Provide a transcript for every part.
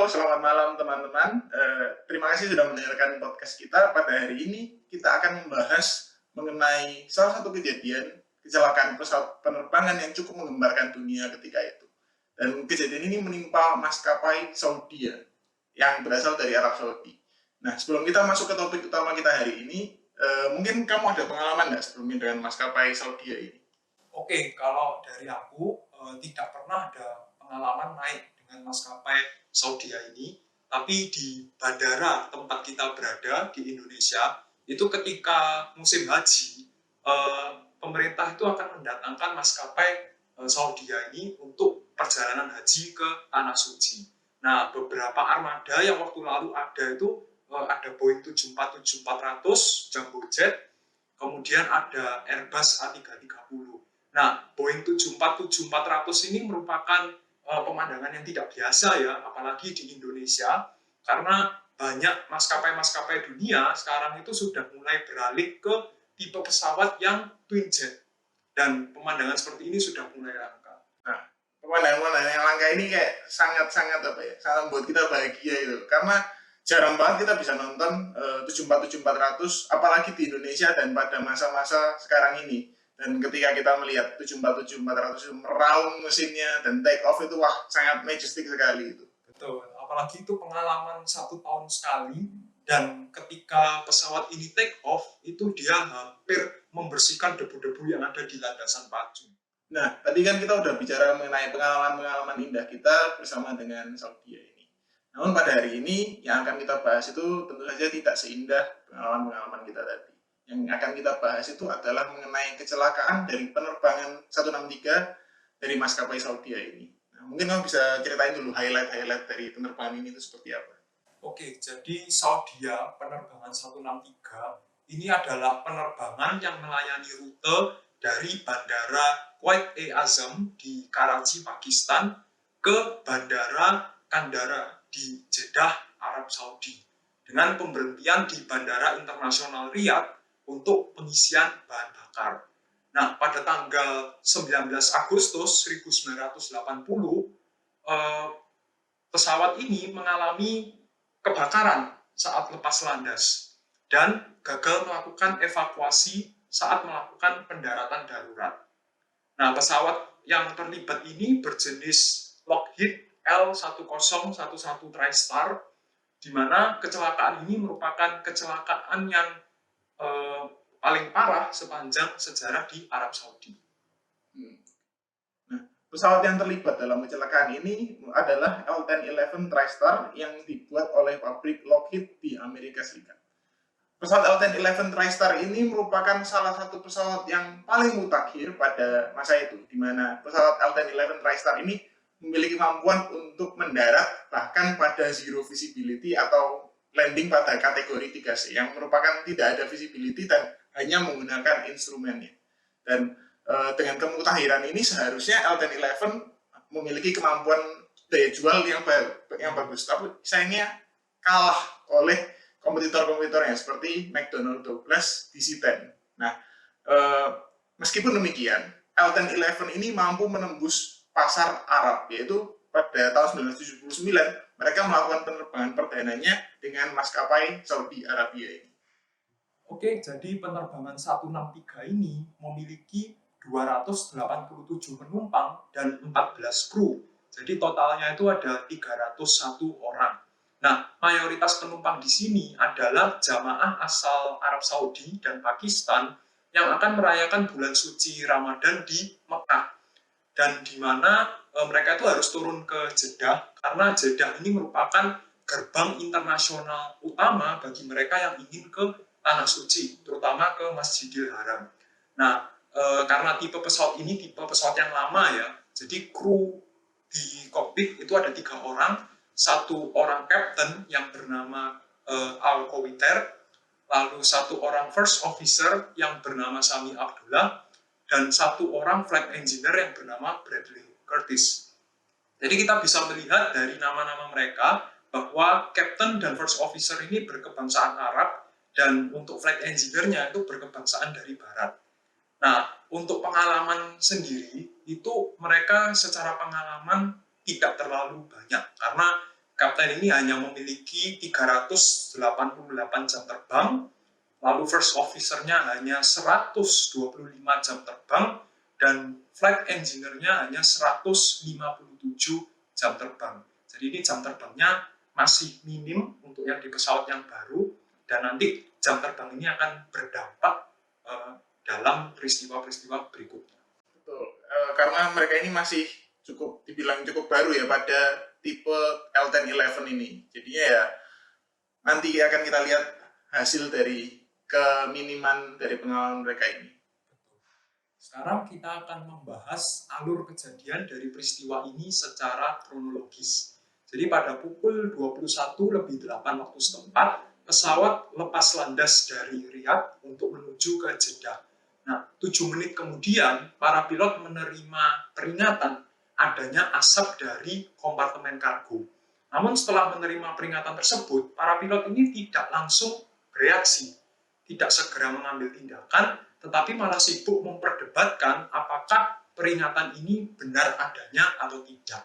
selamat malam teman-teman. Terima kasih sudah mendengarkan podcast kita. Pada hari ini kita akan membahas mengenai salah satu kejadian kecelakaan pesawat penerbangan yang cukup menggemparkan dunia ketika itu. Dan kejadian ini menimpa maskapai Saudi yang berasal dari Arab Saudi. Nah, sebelum kita masuk ke topik utama kita hari ini, mungkin kamu ada pengalaman nggak sebelumnya dengan maskapai Saudi ini? Oke, kalau dari aku tidak pernah ada pengalaman naik dengan maskapai Saudi ini, tapi di bandara tempat kita berada di Indonesia, itu ketika musim haji, pemerintah itu akan mendatangkan maskapai Saudi ini untuk perjalanan haji ke Tanah Suci. Nah, beberapa armada yang waktu lalu ada itu ada Boeing 747-400 Jumbo Jet, kemudian ada Airbus A330. Nah, Boeing 747-400 ini merupakan pemandangan yang tidak biasa ya, apalagi di Indonesia, karena banyak maskapai-maskapai dunia sekarang itu sudah mulai beralih ke tipe pesawat yang twin jet. Dan pemandangan seperti ini sudah mulai langka. Nah, pemandangan-pemandangan yang langka ini kayak sangat-sangat sangat membuat kita bahagia itu. Karena jarang banget kita bisa nonton 747-400, apalagi di Indonesia dan pada masa-masa sekarang ini. Dan ketika kita melihat 747-400 meraung mesinnya dan take off itu, wah, sangat majestic sekali itu. Betul, apalagi itu pengalaman 1 tahun sekali, dan ketika pesawat ini take off, itu dia hampir membersihkan debu-debu yang ada di landasan pacu. Nah, tadi kan kita udah bicara mengenai pengalaman-pengalaman indah kita bersama dengan Saudi ini. Namun pada hari ini yang akan kita bahas itu tentu saja tidak seindah pengalaman-pengalaman kita tadi. Yang akan kita bahas itu adalah mengenai kecelakaan dari penerbangan 163 dari maskapai Saudi ini. Nah, mungkin kamu bisa ceritain dulu highlight dari penerbangan ini itu seperti apa? Oke, jadi Saudi penerbangan 163 ini adalah penerbangan yang melayani rute dari Bandara Quaid-e-Azam di Karachi, Pakistan ke Bandara Kandara di Jeddah, Arab Saudi, dengan pemberhentian di Bandara Internasional Riyadh untuk pengisian bahan bakar. Nah, pada tanggal 19 Agustus 1980, pesawat ini mengalami kebakaran saat lepas landas dan gagal melakukan evakuasi saat melakukan pendaratan darurat. Nah, pesawat yang terlibat ini berjenis Lockheed L1011 TriStar, di mana kecelakaan ini merupakan kecelakaan yang paling parah sepanjang sejarah di Arab Saudi. Nah, pesawat yang terlibat dalam kecelakaan ini adalah L1011 TriStar yang dibuat oleh pabrik Lockheed di Amerika Serikat. Pesawat L1011 TriStar ini merupakan salah satu pesawat yang paling mutakhir pada masa itu, di mana pesawat L1011 TriStar ini memiliki kemampuan untuk mendarat bahkan pada zero visibility atau landing pada kategori 3C, yang merupakan tidak ada visibility dan hanya menggunakan instrumennya. Dan dengan kemutakhiran ini seharusnya L1011 memiliki kemampuan daya jual yang bagus, tapi sayangnya kalah oleh kompetitor-kompetitornya seperti McDonnell Douglas DC-10. Nah, meskipun demikian, L1011 ini mampu menembus pasar Arab, yaitu pada tahun 1979 mereka melakukan penerbangan perdananya dengan maskapai Saudi Arabia ini. Oke, jadi penerbangan 163 ini memiliki 287 penumpang dan 14 kru. Jadi totalnya itu ada 301 orang. Nah, mayoritas penumpang di sini adalah jamaah asal Arab Saudi dan Pakistan yang akan merayakan bulan suci Ramadan di Mekah. Dan di mana mereka itu harus turun ke Jeddah, karena Jeddah ini merupakan gerbang internasional utama bagi mereka yang ingin ke Tanah Suci, terutama ke Masjidil Haram. Nah, karena tipe pesawat ini tipe pesawat yang lama ya, jadi kru di kokpit itu ada 3 orang, 1 orang kapten yang bernama Al-Kowiter, lalu 1 orang first officer yang bernama Sami Abdullah, dan 1 orang flight engineer yang bernama Bradley Curtis. Jadi kita bisa melihat dari nama-nama mereka bahwa kapten dan first officer ini berkebangsaan Arab, dan untuk flight engineer-nya itu berkebangsaan dari Barat. Nah, untuk pengalaman sendiri, itu mereka secara pengalaman tidak terlalu banyak, karena kapten ini hanya memiliki 388 jam terbang, lalu first officer-nya hanya 125 jam terbang, dan flight engineer-nya hanya 157 jam terbang. Jadi ini jam terbangnya masih minim untuk yang di pesawat yang baru, dan nanti jam terbang ini akan berdampak dalam peristiwa-peristiwa berikutnya. Betul. Karena mereka ini masih dibilang cukup baru ya pada tipe L1011 ini. Jadinya ya nanti akan kita lihat hasil dari keminiman dari pengalaman mereka ini. Sekarang kita akan membahas alur kejadian dari peristiwa ini secara kronologis. Jadi pada pukul 21:08 waktu setempat, pesawat lepas landas dari Riyadh untuk menuju ke Jeddah. Nah, 7 menit kemudian, para pilot menerima peringatan adanya asap dari kompartemen kargo. Namun setelah menerima peringatan tersebut, para pilot ini tidak langsung bereaksi, tidak segera mengambil tindakan, tetapi malah sibuk memperdebatkan apakah peringatan ini benar adanya atau tidak.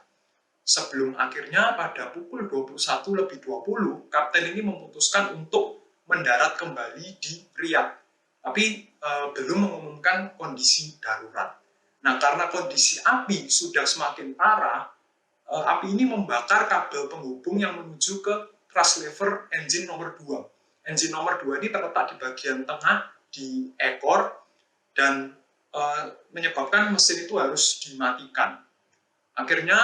Sebelum akhirnya pada pukul 21:20, kapten ini memutuskan untuk mendarat kembali di Riyadh, tapi belum mengumumkan kondisi darurat. Nah, karena kondisi api sudah semakin parah, api ini membakar kabel penghubung yang menuju ke thrust lever engine nomor 2. Engine nomor 2 ini terletak di bagian tengah di ekor dan menyebabkan mesin itu harus dimatikan. Akhirnya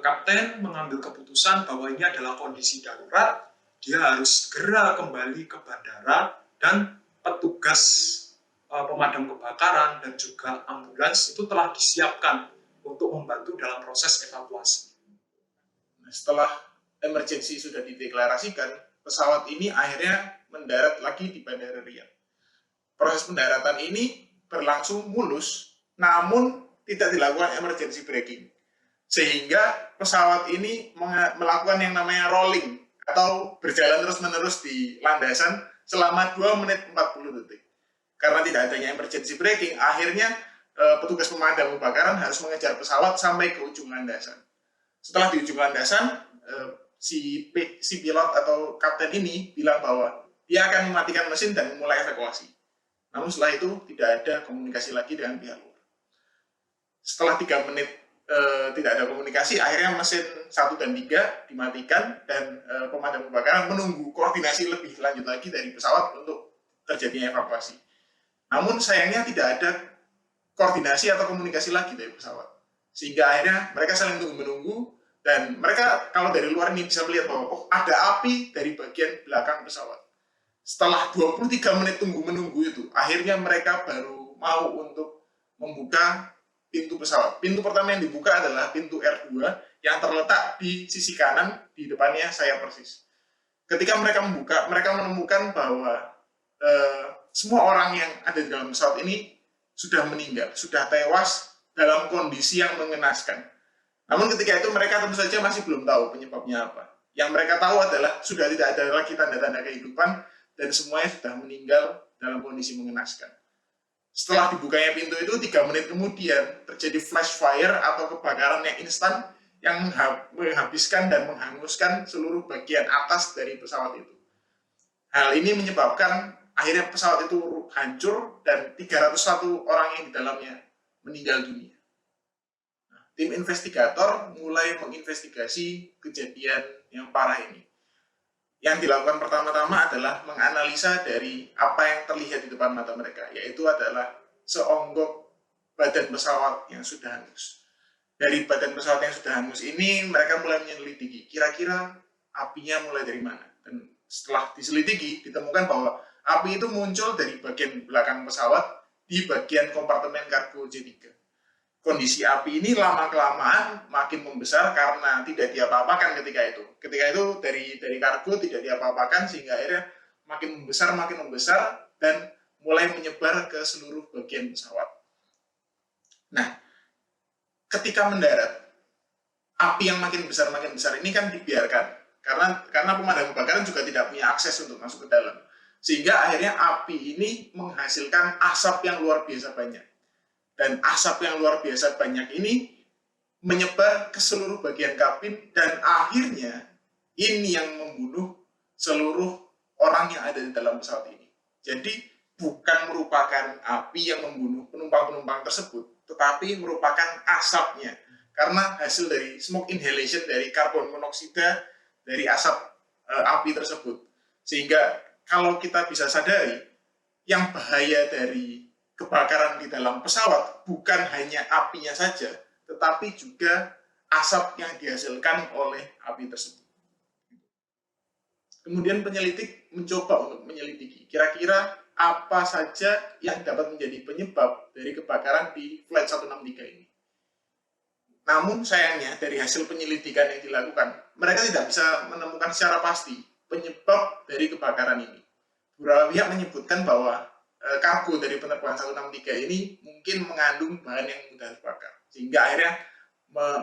kapten mengambil keputusan bahwa ini adalah kondisi darurat, dia harus segera kembali ke bandara dan petugas pemadam kebakaran dan juga ambulans itu telah disiapkan untuk membantu dalam proses evakuasi. Setelah emergency sudah dideklarasikan, pesawat ini akhirnya mendarat lagi di Bandara Riyadh. Proses pendaratan ini berlangsung mulus, namun tidak dilakukan emergency braking. Sehingga pesawat ini melakukan yang namanya rolling atau berjalan terus-menerus di landasan selama 2 menit 40 detik. Karena tidak adanya emergency braking, akhirnya petugas pemadam kebakaran harus mengejar pesawat sampai ke ujung landasan. Setelah di ujung landasan, si pilot atau kapten ini bilang bahwa dia akan mematikan mesin dan memulai evakuasi. Namun setelah itu tidak ada komunikasi lagi dengan pihak luar. Setelah 3 menit tidak ada komunikasi, akhirnya mesin 1 dan 3 dimatikan dan pemadam kebakaran menunggu koordinasi lebih lanjut lagi dari pesawat untuk terjadinya evakuasi. Namun sayangnya tidak ada koordinasi atau komunikasi lagi dari pesawat. Sehingga akhirnya mereka saling menunggu dan mereka kalau dari luar ini bisa melihat bahwa ada api dari bagian belakang pesawat. Setelah 23 menit tunggu-menunggu itu, akhirnya mereka baru mau untuk membuka pintu pesawat. Pintu pertama yang dibuka adalah pintu R2 yang terletak di sisi kanan, di depannya saya persis. Ketika mereka membuka, mereka menemukan bahwa semua orang yang ada di dalam pesawat ini sudah meninggal, sudah tewas dalam kondisi yang mengenaskan. Namun ketika itu mereka tentu saja masih belum tahu penyebabnya apa. Yang mereka tahu adalah sudah tidak ada lagi tanda-tanda kehidupan dan semuanya sudah meninggal dalam kondisi mengenaskan. Setelah dibukanya pintu itu 3 menit kemudian terjadi flash fire atau kebakaran yang instan yang menghabiskan dan menghanguskan seluruh bagian atas dari pesawat itu. Hal ini menyebabkan akhirnya pesawat itu hancur dan 301 orang yang di dalamnya meninggal dunia. Nah, tim investigator mulai menginvestigasi kejadian yang parah ini. Yang dilakukan pertama-tama adalah menganalisa dari apa yang terlihat di depan mata mereka, yaitu adalah seonggok badan pesawat yang sudah hangus. Dari badan pesawat yang sudah hangus ini, mereka mulai menyelidiki kira-kira apinya mulai dari mana. Dan setelah diselidiki, ditemukan bahwa api itu muncul dari bagian belakang pesawat di bagian kompartemen kargo J3. Kondisi api ini lama-kelamaan makin membesar karena tidak diapa-apakan ketika itu. Ketika itu dari kargo tidak diapa-apakan sehingga akhirnya makin membesar dan mulai menyebar ke seluruh bagian pesawat. Nah, ketika mendarat, api yang makin besar ini kan dibiarkan karena pemadam kebakaran juga tidak punya akses untuk masuk ke dalam. Sehingga akhirnya api ini menghasilkan asap yang luar biasa banyak. Dan asap yang luar biasa banyak ini menyebar ke seluruh bagian kabin dan akhirnya ini yang membunuh seluruh orang yang ada di dalam pesawat ini. Jadi bukan merupakan api yang membunuh penumpang-penumpang tersebut, tetapi merupakan asapnya. Karena hasil dari smoke inhalation dari karbon monoksida dari asap api tersebut. Sehingga kalau kita bisa sadari, yang bahaya dari kebakaran di dalam pesawat bukan hanya apinya saja, tetapi juga asap yang dihasilkan oleh api tersebut. Kemudian penyelidik mencoba untuk menyelidiki kira-kira apa saja yang dapat menjadi penyebab dari kebakaran di Flight 163 ini. Namun sayangnya dari hasil penyelidikan yang dilakukan, mereka tidak bisa menemukan secara pasti penyebab dari kebakaran ini. Beberapa pihak menyebutkan bahwa kargo dari penerbangan 163 ini mungkin mengandung bahan yang mudah terbakar, sehingga akhirnya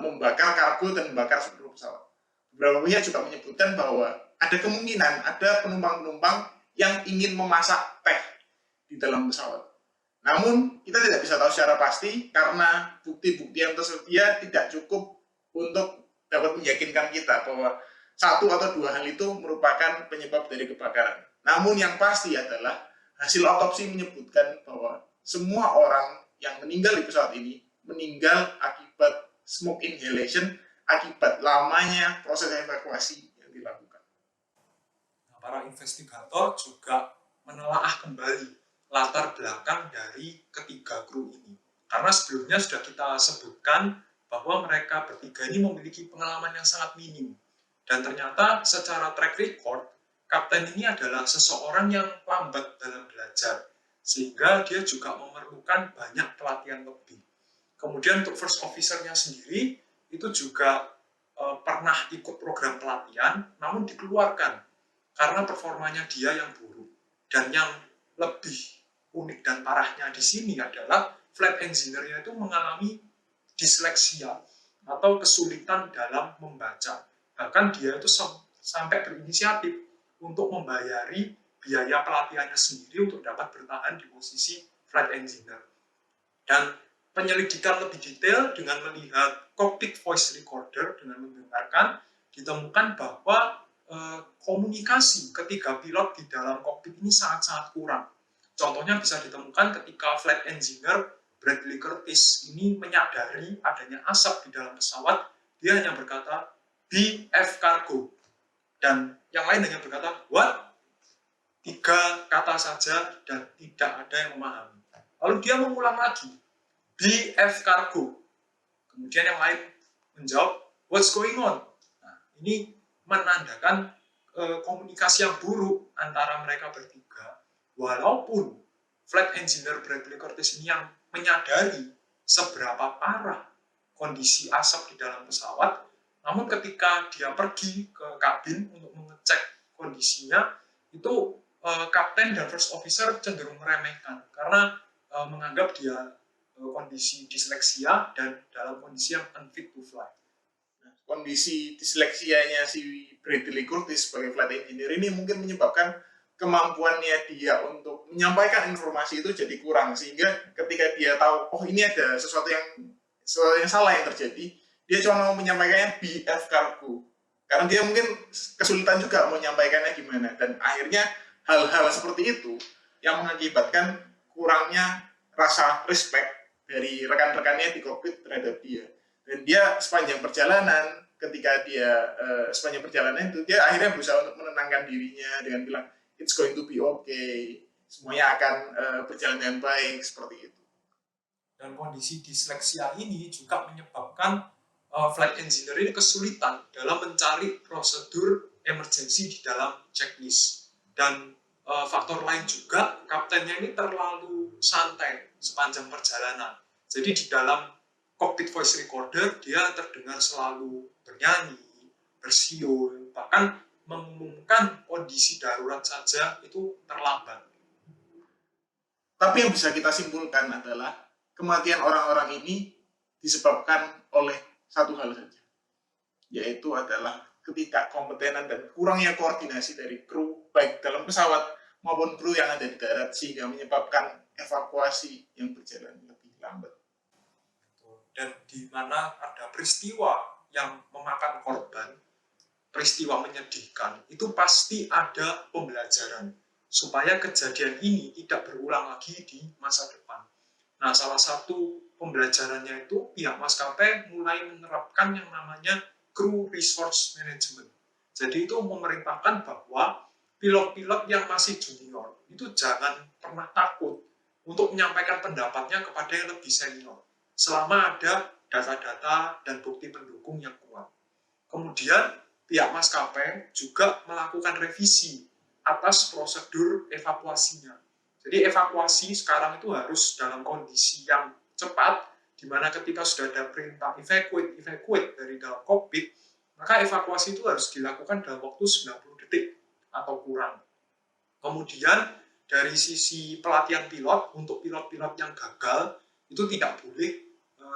membakar kargo dan membakar seluruh pesawat. Beberapa pihak juga menyebutkan bahwa ada kemungkinan ada penumpang-penumpang yang ingin memasak teh di dalam pesawat. Namun, kita tidak bisa tahu secara pasti karena bukti-bukti yang tersedia tidak cukup untuk dapat meyakinkan kita bahwa satu atau dua hal itu merupakan penyebab dari kebakaran. Namun yang pasti adalah hasil otopsi menyebutkan bahwa semua orang yang meninggal di pesawat ini meninggal akibat smoke inhalation, akibat lamanya proses evakuasi yang dilakukan. Nah, para investigator juga menelaah kembali latar belakang dari ketiga kru ini. Karena sebelumnya sudah kita sebutkan bahwa mereka bertiga ini memiliki pengalaman yang sangat minim. Dan ternyata secara track record, kapten ini adalah seseorang yang lambat dalam belajar, sehingga dia juga memerlukan banyak pelatihan lebih. Kemudian untuk first officer-nya sendiri, itu juga pernah ikut program pelatihan, namun dikeluarkan karena performanya dia yang buruk. Dan yang lebih unik dan parahnya di sini adalah flight engineer-nya itu mengalami disleksia atau kesulitan dalam membaca. Bahkan dia itu sampai berinisiatif untuk membayari biaya pelatihannya sendiri untuk dapat bertahan di posisi flight engineer. Dan penyelidikan lebih detail dengan melihat cockpit voice recorder, dengan mendengarkan, ditemukan bahwa komunikasi ketiga pilot di dalam kokpit ini sangat-sangat kurang. Contohnya bisa ditemukan ketika flight engineer Bradley Curtis ini menyadari adanya asap di dalam pesawat, dia hanya berkata, BF cargo. Dan yang lain hanya berkata, what? 3 kata saja dan tidak ada yang memahami. Lalu dia mengulang lagi, BF cargo. Kemudian yang lain menjawab, what's going on? Nah, ini menandakan komunikasi yang buruk antara mereka bertiga, walaupun flight engineer Bradley Curtis ini yang menyadari seberapa parah kondisi asap di dalam pesawat, namun ketika dia pergi ke kabin untuk mengecek kondisinya, itu kapten dan first officer cenderung meremehkan karena menganggap dia kondisi disleksia dan dalam kondisi yang unfit to fly. Kondisi disleksianya si Bradley Curtis sebagai flight engineer ini mungkin menyebabkan kemampuannya dia untuk menyampaikan informasi itu jadi kurang, sehingga ketika dia tahu oh ini ada sesuatu yang salah yang terjadi, dia cuma mau menyampaikannya BF cargo karena dia mungkin kesulitan juga mau menyampaikannya gimana, dan akhirnya hal-hal seperti itu yang mengakibatkan kurangnya rasa respect dari rekan-rekannya di kokpit terhadap dia. Dan dia sepanjang perjalanan, ketika dia sepanjang perjalanan itu dia akhirnya berusaha untuk menenangkan dirinya dengan bilang it's going to be okay, semuanya akan berjalan dengan baik, seperti itu. Dan kondisi disleksia ini juga menyebabkan flight engineer ini kesulitan dalam mencari prosedur emergensi di dalam checklist. Dan faktor lain juga, kaptennya ini terlalu santai sepanjang perjalanan. Jadi di dalam cockpit voice recorder, dia terdengar selalu bernyanyi, bersiul, bahkan mengumumkan kondisi darurat saja itu terlambat. Tapi yang bisa kita simpulkan adalah kematian orang-orang ini disebabkan oleh satu hal saja, yaitu adalah ketidakkompetenan dan kurangnya koordinasi dari kru, baik dalam pesawat maupun kru yang ada di darat, sehingga menyebabkan evakuasi yang berjalan lebih lambat. Dan di mana ada peristiwa yang memakan korban, peristiwa menyedihkan, itu pasti ada pembelajaran supaya kejadian ini tidak berulang lagi di masa depan. Nah, salah satu pembelajarannya itu pihak maskapai mulai menerapkan yang namanya crew resource management. Jadi itu memerintahkan bahwa pilot-pilot yang masih junior itu jangan pernah takut untuk menyampaikan pendapatnya kepada yang lebih senior selama ada data-data dan bukti pendukung yang kuat. Kemudian pihak maskapai juga melakukan revisi atas prosedur evakuasinya. Jadi evakuasi sekarang itu harus dalam kondisi yang cepat, di mana ketika sudah ada perintah evacuate dari dalam kokpit, maka evakuasi itu harus dilakukan dalam waktu 90 detik atau kurang. Kemudian dari sisi pelatihan pilot, untuk pilot-pilot yang gagal, itu tidak boleh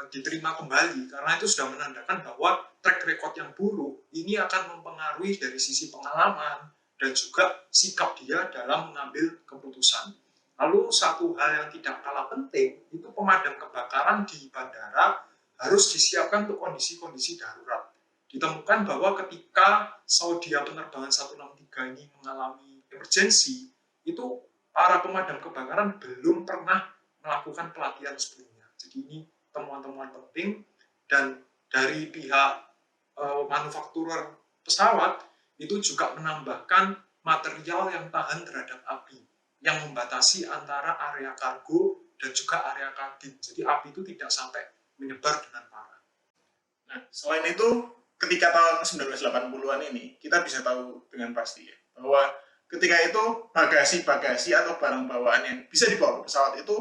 diterima kembali, karena itu sudah menandakan bahwa track record yang buruk ini akan mempengaruhi dari sisi pengalaman dan juga sikap dia dalam mengambil keputusan. Lalu satu hal yang tidak kalah penting, itu pemadam kebakaran di bandara harus disiapkan untuk kondisi-kondisi darurat. Ditemukan bahwa ketika Saudia penerbangan 163 ini mengalami emergency, itu para pemadam kebakaran belum pernah melakukan pelatihan sebelumnya. Jadi ini temuan-temuan penting, dan dari pihak manufakturer pesawat itu juga menambahkan material yang tahan terhadap api, yang membatasi antara area kargo dan juga area kabin. Jadi api itu tidak sampai menyebar dengan parah. Nah, selain itu, ketika tahun 1980-an ini, kita bisa tahu dengan pasti ya, bahwa ketika itu bagasi-bagasi atau barang bawaan yang bisa dibawa ke pesawat itu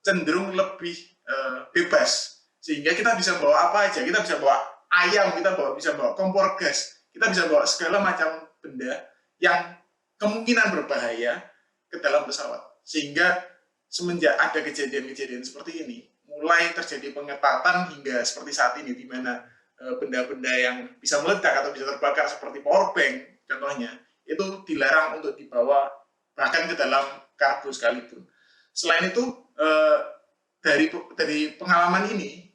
cenderung lebih bebas, sehingga kita bisa bawa apa aja. Kita bisa bawa ayam, kita bisa bawa kompor gas, kita bisa bawa segala macam benda yang kemungkinan berbahaya ke dalam pesawat. Sehingga semenjak ada kejadian-kejadian seperti ini, mulai terjadi pengetatan hingga seperti saat ini, di mana benda-benda yang bisa meledak atau bisa terbakar seperti power bank contohnya, itu dilarang untuk dibawa bahkan ke dalam kargo sekalipun. Selain itu, dari pengalaman ini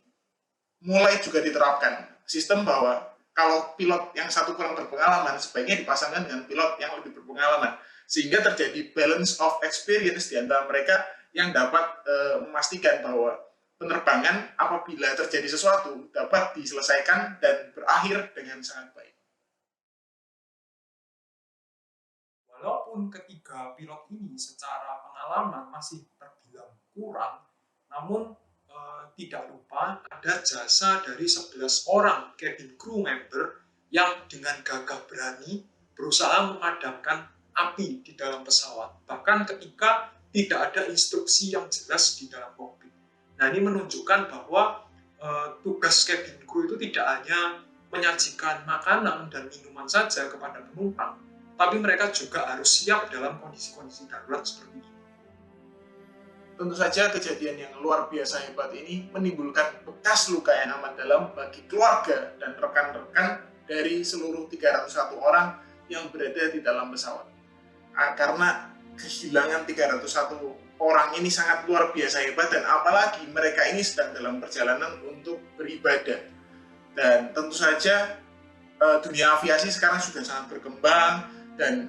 mulai juga diterapkan sistem bahwa kalau pilot yang satu kurang berpengalaman sebaiknya dipasangkan dengan pilot yang lebih berpengalaman, sehingga terjadi balance of experience di antara mereka yang dapat memastikan bahwa penerbangan apabila terjadi sesuatu dapat diselesaikan dan berakhir dengan sangat baik. Walaupun ketiga pilot ini secara pengalaman masih terbilang kurang, namun tidak lupa ada jasa dari 11 orang cabin crew member yang dengan gagah berani berusaha memadamkan api di dalam pesawat, bahkan ketika tidak ada instruksi yang jelas di dalam kokpit. Nah, ini menunjukkan bahwa tugas cabin crew itu tidak hanya menyajikan makanan dan minuman saja kepada penumpang, tapi mereka juga harus siap dalam kondisi-kondisi darurat seperti ini. Tentu saja kejadian yang luar biasa hebat ini menimbulkan bekas luka yang amat dalam bagi keluarga dan rekan-rekan dari seluruh 301 orang yang berada di dalam pesawat. Karena kehilangan 301 orang ini sangat luar biasa hebat, dan apalagi mereka ini sedang dalam perjalanan untuk beribadah. Dan tentu saja dunia aviasi sekarang sudah sangat berkembang dan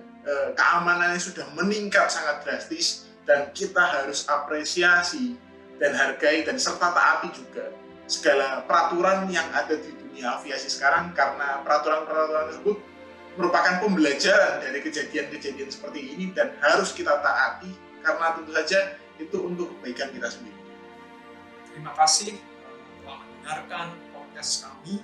keamanannya sudah meningkat sangat drastis. Dan kita harus apresiasi dan hargai dan serta taati juga segala peraturan yang ada di dunia aviasi sekarang, karena peraturan-peraturan tersebut merupakan pembelajaran dari kejadian-kejadian seperti ini dan harus kita taati, karena tentu saja itu untuk kebaikan kita sendiri. Terima kasih telah mendengarkan podcast kami.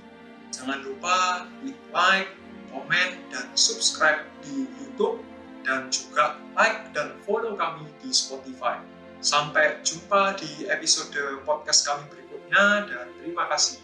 Jangan lupa klik like, komen, dan subscribe di YouTube, dan juga like dan follow kami di Spotify. Sampai jumpa di episode podcast kami berikutnya, dan terima kasih.